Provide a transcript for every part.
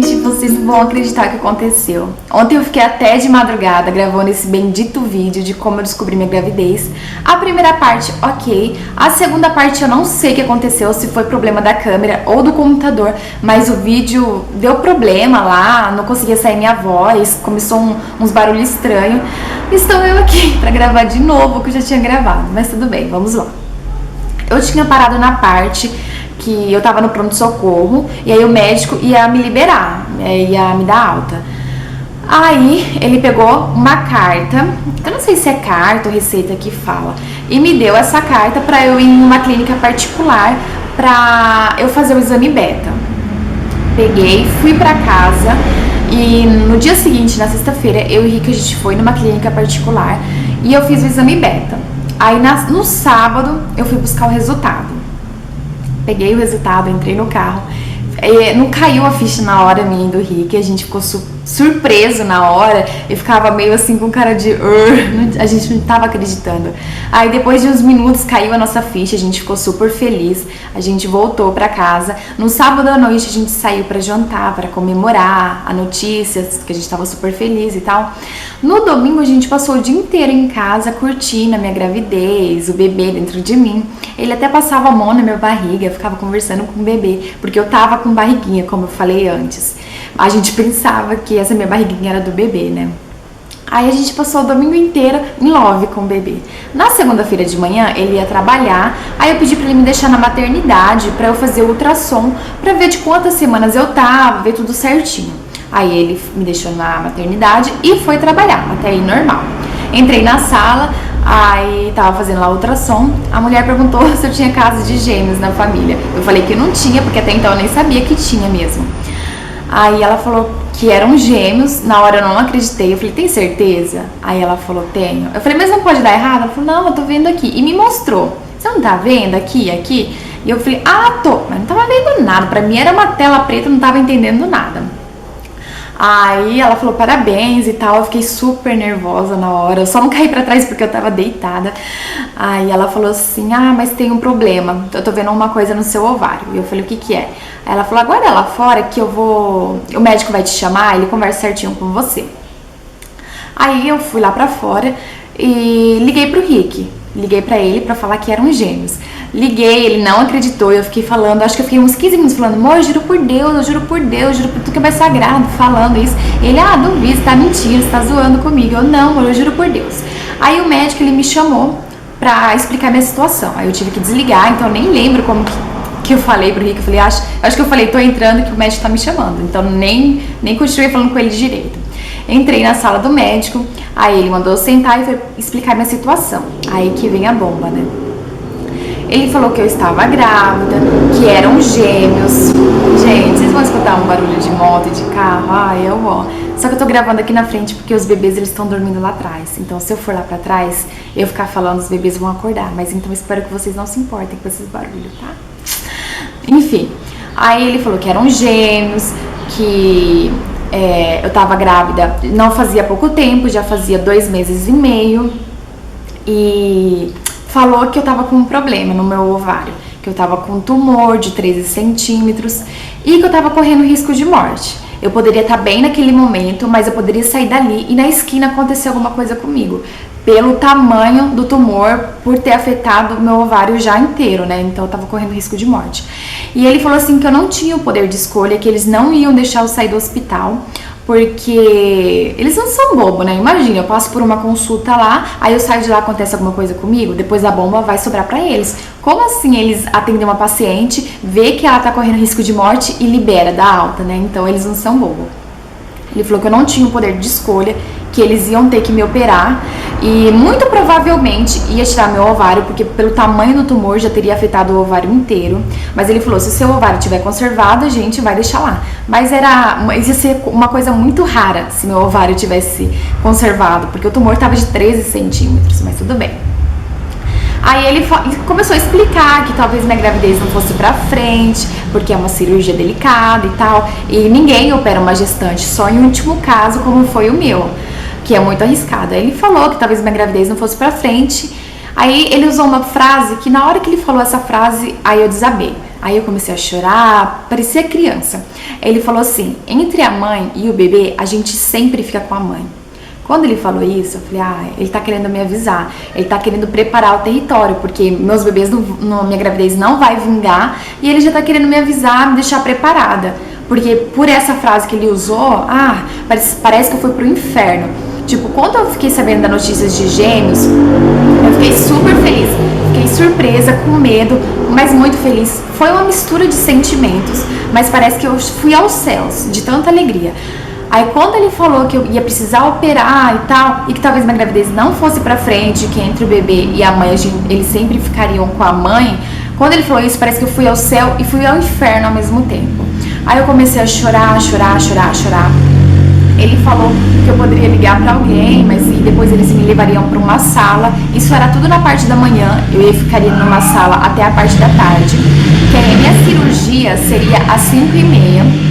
Gente, vocês não vão acreditar o que aconteceu. Ontem eu fiquei até de madrugada gravando esse bendito vídeo de como eu descobri minha gravidez. A primeira parte, ok. A segunda parte eu não sei o que aconteceu, se foi problema da câmera ou do computador, mas o vídeo deu problema lá, não conseguia sair minha voz, começou uns barulhos estranhos. Estou eu aqui pra gravar de novo o que eu já tinha gravado, mas tudo bem, vamos lá. Eu tinha parado na parte que eu tava no pronto-socorro e aí o médico ia me liberar, ia me dar alta. Aí ele pegou uma carta, eu não sei se é carta ou receita que fala, e me deu essa carta pra eu ir em uma clínica particular pra eu fazer o exame beta. Peguei, fui pra casa e no dia seguinte, na sexta-feira, eu e Rick a gente foi numa clínica particular e eu fiz o exame beta. Aí no sábado eu fui buscar o resultado. Peguei o resultado, entrei no carro. Não caiu a ficha na hora minha e do Rick, a gente ficou surpreso na hora. Eu ficava meio assim com cara de a gente não tava acreditando. Aí depois de uns minutos caiu a nossa ficha, a gente ficou super feliz. A gente voltou pra casa. No sábado à noite a gente saiu pra jantar, pra comemorar a notícia, que a gente tava super feliz e tal. No domingo a gente passou o dia inteiro em casa curtindo a minha gravidez, o bebê dentro de mim. Ele até passava a mão na minha barriga, eu ficava conversando com o bebê, porque eu tava com barriguinha, como eu falei antes. A gente pensava que essa minha barriguinha era do bebê, né? Aí a gente passou o domingo inteiro em love com o bebê. Na segunda-feira de manhã ele ia trabalhar, aí eu pedi pra ele me deixar na maternidade pra eu fazer o ultrassom, pra ver de quantas semanas eu tava, ver tudo certinho. Aí ele me deixou na maternidade e foi trabalhar, até aí normal. Entrei na sala, aí tava fazendo lá o ultrassom, a mulher perguntou se eu tinha caso de gêmeos na família. Eu falei que não tinha, porque até então eu nem sabia que tinha mesmo. Aí ela falou que eram gêmeos, na hora eu não acreditei, eu falei, tem certeza? Aí ela falou, tenho. Eu falei, mas não pode dar errado? Ela falou, não, eu tô vendo aqui. E me mostrou, você não tá vendo aqui? E eu falei, tô, mas não tava vendo nada, pra mim era uma tela preta, não tava entendendo nada. Aí ela falou parabéns e tal, eu fiquei super nervosa na hora, eu só não caí pra trás porque eu tava deitada. Aí ela falou assim, mas tem um problema, eu tô vendo uma coisa no seu ovário. E eu falei, o que que é? Aí ela falou, aguarda lá fora que o médico vai te chamar, ele conversa certinho com você. Aí eu fui lá pra fora e liguei pro Rick, liguei pra ele pra falar que eram gêmeos. Liguei, ele não acreditou, eu fiquei falando, acho que eu fiquei uns 15 minutos falando, amor, eu juro por Deus, eu juro por tudo que é mais sagrado, falando isso. Ele, duvido, você tá mentindo, você tá zoando comigo. Eu, não, amor, eu juro por Deus. Aí o médico, ele me chamou pra explicar minha situação, aí eu tive que desligar, então eu nem lembro como que eu falei pro Rick, eu falei, acho que eu falei, tô entrando que o médico tá me chamando, então nem continuei falando com ele direito. Entrei na sala do médico, aí ele mandou eu sentar e foi explicar minha situação, aí que vem a bomba, né? Ele falou que eu estava grávida, que eram gêmeos. Gente, vocês vão escutar um barulho de moto e de carro? Só que eu tô gravando aqui na frente porque os bebês, eles estão dormindo lá atrás. Então, se eu for lá pra trás, eu ficar falando, os bebês vão acordar. Mas então, espero que vocês não se importem com esses barulhos, tá? Enfim, aí ele falou que eram gêmeos, que eu tava grávida não fazia pouco tempo, já fazia 2 meses e meio. E falou que eu tava com um problema no meu ovário, que eu tava com um tumor de 13 centímetros e que eu tava correndo risco de morte. Eu poderia estar bem naquele momento, mas eu poderia sair dali e na esquina acontecer alguma coisa comigo, pelo tamanho do tumor, por ter afetado o meu ovário já inteiro, né? Então eu tava correndo risco de morte. E ele falou assim que eu não tinha o poder de escolha, que eles não iam deixar eu sair do hospital, porque eles não são bobo, né? Imagina, eu passo por uma consulta lá, aí eu saio de lá, acontece alguma coisa comigo, depois a bomba vai sobrar pra eles. Como assim eles atendem uma paciente, vê que ela tá correndo risco de morte e libera, dá alta, né? Então eles não são bobo. Ele falou que eu não tinha o poder de escolha, que eles iam ter que me operar e muito provavelmente ia tirar meu ovário, porque pelo tamanho do tumor já teria afetado o ovário inteiro. Mas ele falou, se o seu ovário estiver conservado, a gente vai deixar lá. Mas ia ser uma coisa muito rara se meu ovário tivesse conservado, porque o tumor estava de 13 centímetros, mas tudo bem. Aí ele começou a explicar que talvez minha gravidez não fosse pra frente, porque é uma cirurgia delicada e tal, e ninguém opera uma gestante, só em último caso, como foi o meu, que é muito arriscado. Aí ele falou que talvez minha gravidez não fosse pra frente. Aí ele usou uma frase que na hora que ele falou essa frase, aí eu desabei. Aí eu comecei a chorar, parecia criança. Ele falou assim, entre a mãe e o bebê, a gente sempre fica com a mãe. Quando ele falou isso, eu falei, ele tá querendo me avisar, ele tá querendo preparar o território, porque meus bebês, minha gravidez não vai vingar, e ele já tá querendo me avisar, me deixar preparada. Porque por essa frase que ele usou, parece que eu fui pro inferno. Tipo, quando eu fiquei sabendo das notícias de gêmeos, eu fiquei super feliz, fiquei surpresa, com medo, mas muito feliz. Foi uma mistura de sentimentos, mas parece que eu fui aos céus, de tanta alegria. Aí quando ele falou que eu ia precisar operar e tal, e que talvez minha gravidez não fosse pra frente, que entre o bebê e a mãe, eles sempre ficariam com a mãe, quando ele falou isso, parece que eu fui ao céu e fui ao inferno ao mesmo tempo. Aí eu comecei a chorar. Ele falou que eu poderia ligar pra alguém, mas e depois eles me levariam pra uma sala. Isso era tudo na parte da manhã, eu ficaria numa sala até a parte da tarde, que a minha cirurgia seria às 5h30.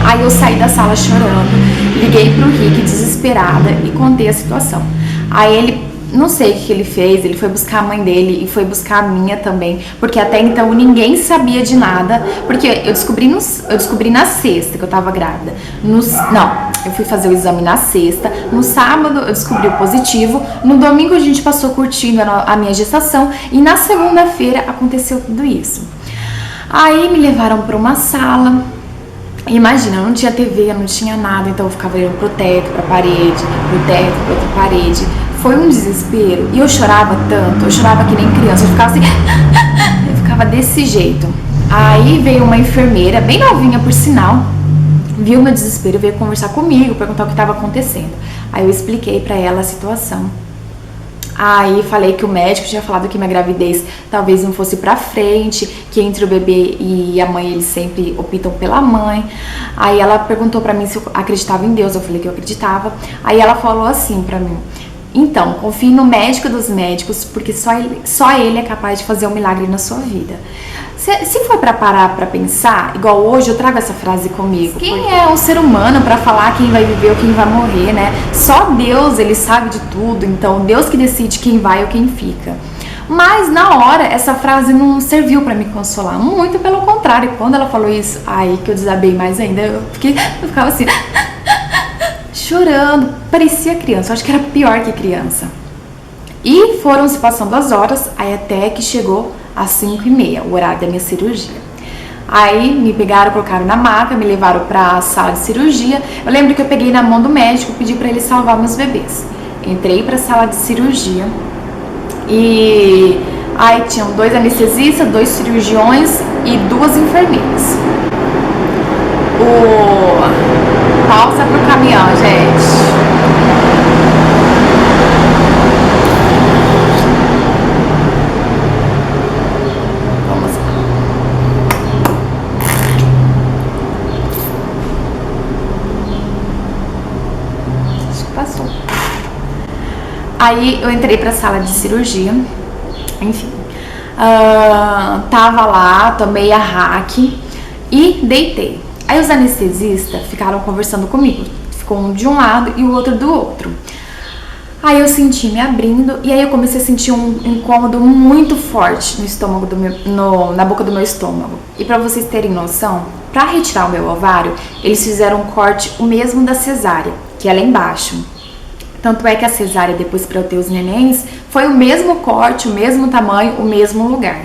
Aí eu saí da sala chorando, liguei pro Rick desesperada e contei a situação. Aí ele, não sei o que ele fez, ele foi buscar a mãe dele e foi buscar a minha também, porque até então ninguém sabia de nada, porque eu descobri na sexta que eu tava grávida. Eu fui fazer o exame na sexta, no sábado eu descobri o positivo, no domingo a gente passou curtindo a minha gestação e na segunda-feira aconteceu tudo isso. Aí me levaram pra uma sala. Imagina, eu não tinha TV, eu não tinha nada, então eu ficava olhando pro teto, pra parede, pro teto, pra outra parede. Foi um desespero e eu chorava tanto, eu chorava que nem criança, eu ficava assim, eu ficava desse jeito. Aí veio uma enfermeira, bem novinha por sinal, viu meu desespero, veio conversar comigo, perguntar o que estava acontecendo. Aí eu expliquei pra ela a situação. Aí falei que o médico tinha falado que minha gravidez talvez não fosse pra frente, que entre o bebê e a mãe eles sempre optam pela mãe. Aí ela perguntou pra mim se eu acreditava em Deus, eu falei que eu acreditava. Aí ela falou assim pra mim, então, confie no médico dos médicos, porque só ele é capaz de fazer um milagre na sua vida. Se for pra parar pra pensar, igual hoje eu trago essa frase comigo. Quem é um ser humano pra falar quem vai viver ou quem vai morrer, né? Só Deus, ele sabe de tudo, então Deus que decide quem vai ou quem fica. Mas na hora, essa frase não serviu pra me consolar, muito pelo contrário. Quando ela falou isso, aí que eu desabei mais ainda, eu ficava assim, chorando, parecia criança, eu acho que era pior que criança. E foram se passando as horas, aí até que chegou às 5h30, o horário da minha cirurgia. Aí me pegaram, colocaram na maca, me levaram pra sala de cirurgia. Eu lembro que eu peguei na mão do médico, pedi pra ele salvar meus bebês. Entrei pra sala de cirurgia e aí tinham 2 anestesistas, 2 cirurgiões e 2 enfermeiras. Pausa pro caminhão, gente. Aí eu entrei pra sala de cirurgia, enfim, tava lá, tomei a hack e deitei. Aí os anestesistas ficaram conversando comigo, ficou um de um lado e o outro do outro. Aí eu senti me abrindo e aí eu comecei a sentir um incômodo muito forte no estômago na boca do meu estômago. E pra vocês terem noção, pra retirar o meu ovário, eles fizeram um corte o mesmo da cesárea, que é lá embaixo. Tanto é que a cesárea, depois pra eu ter os nenéns, foi o mesmo corte, o mesmo tamanho, o mesmo lugar.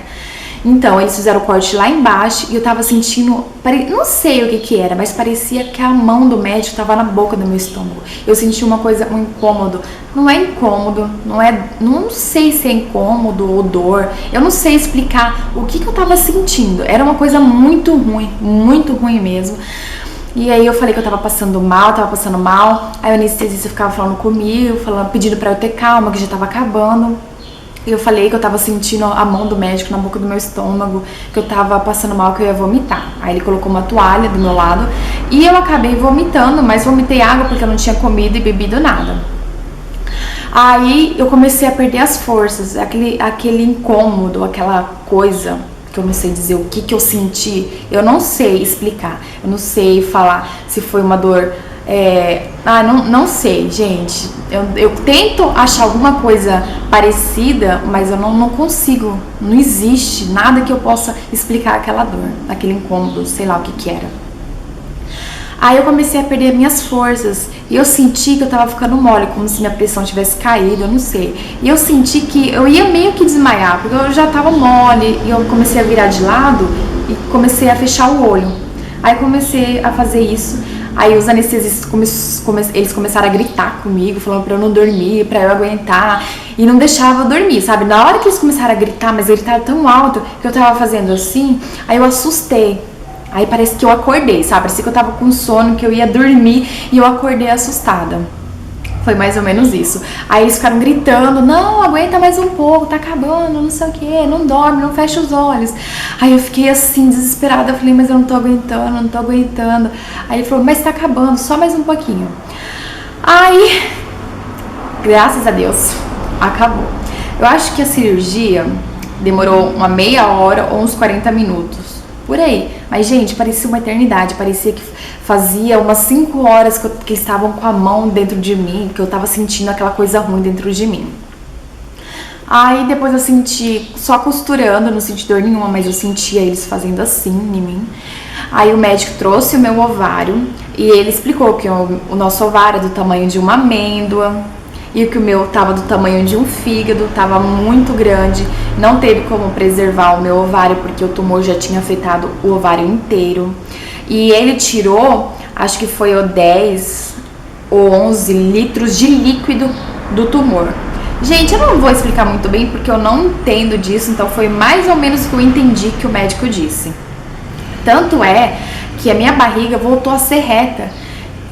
Então, eles fizeram o corte lá embaixo e eu tava sentindo, não sei o que era, mas parecia que a mão do médico tava na boca do meu estômago. Eu senti uma coisa, um incômodo. Não é incômodo, não sei se é incômodo ou dor. Eu não sei explicar o que eu tava sentindo. Era uma coisa muito ruim mesmo. E aí eu falei que eu tava passando mal, aí o anestesista ficava falando comigo, pedindo pra eu ter calma, que já tava acabando. E eu falei que eu tava sentindo a mão do médico na boca do meu estômago, que eu tava passando mal, que eu ia vomitar. Aí ele colocou uma toalha do meu lado e eu acabei vomitando, mas vomitei água porque eu não tinha comido e bebido nada. Aí eu comecei a perder as forças, aquele incômodo, aquela coisa que eu não sei dizer o que eu senti, eu não sei explicar, eu não sei falar se foi uma dor Não sei, gente. Eu tento achar alguma coisa parecida, mas eu não consigo. Não existe nada que eu possa explicar aquela dor, aquele incômodo, sei lá o que era. Aí eu comecei a perder minhas forças e eu senti que eu tava ficando mole, como se minha pressão tivesse caído, eu não sei. E eu senti que eu ia meio que desmaiar, porque eu já tava mole e eu comecei a virar de lado e comecei a fechar o olho. Aí comecei a fazer isso. Aí os anestesistas eles começaram a gritar comigo, falando pra eu não dormir, pra eu aguentar, e não deixava eu dormir, sabe? Na hora que eles começaram a gritar, mas gritaram tão alto que eu tava fazendo assim, aí eu assustei. Aí parece que eu acordei, sabe? Parecia que eu tava com sono, que eu ia dormir e eu acordei assustada. Foi mais ou menos isso. Aí eles ficaram gritando, não, aguenta mais um pouco, tá acabando, não sei o que, não dorme, não fecha os olhos. Aí eu fiquei assim, desesperada, eu falei, mas eu não tô aguentando. Aí ele falou, mas tá acabando, só mais um pouquinho. Aí, graças a Deus, acabou. Eu acho que a cirurgia demorou uma meia hora ou uns 40 minutos. Por aí. Mas, gente, parecia uma eternidade. Parecia que fazia umas 5 horas que estavam com a mão dentro de mim, que eu tava sentindo aquela coisa ruim dentro de mim. Aí depois eu senti, só costurando, não senti dor nenhuma, mas eu sentia eles fazendo assim em mim. Aí o médico trouxe o meu ovário e ele explicou que o nosso ovário é do tamanho de uma amêndoa. E que o meu tava do tamanho de um fígado, tava muito grande, não teve como preservar o meu ovário, porque o tumor já tinha afetado o ovário inteiro. E ele tirou, acho que foi 10 ou 11 litros de líquido do tumor. Gente, eu não vou explicar muito bem, porque eu não entendo disso, então foi mais ou menos o que eu entendi que o médico disse. Tanto é que a minha barriga voltou a ser reta.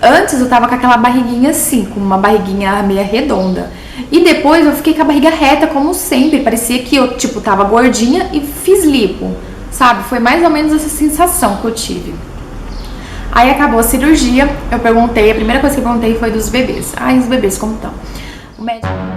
Antes eu tava com aquela barriguinha assim, com uma barriguinha meio redonda. E depois eu fiquei com a barriga reta, como sempre. Parecia que eu, tava gordinha e fiz lipo, sabe? Foi mais ou menos essa sensação que eu tive. Aí acabou a cirurgia, eu perguntei, a primeira coisa que eu perguntei foi dos bebês. Ai, os bebês como estão? O médico...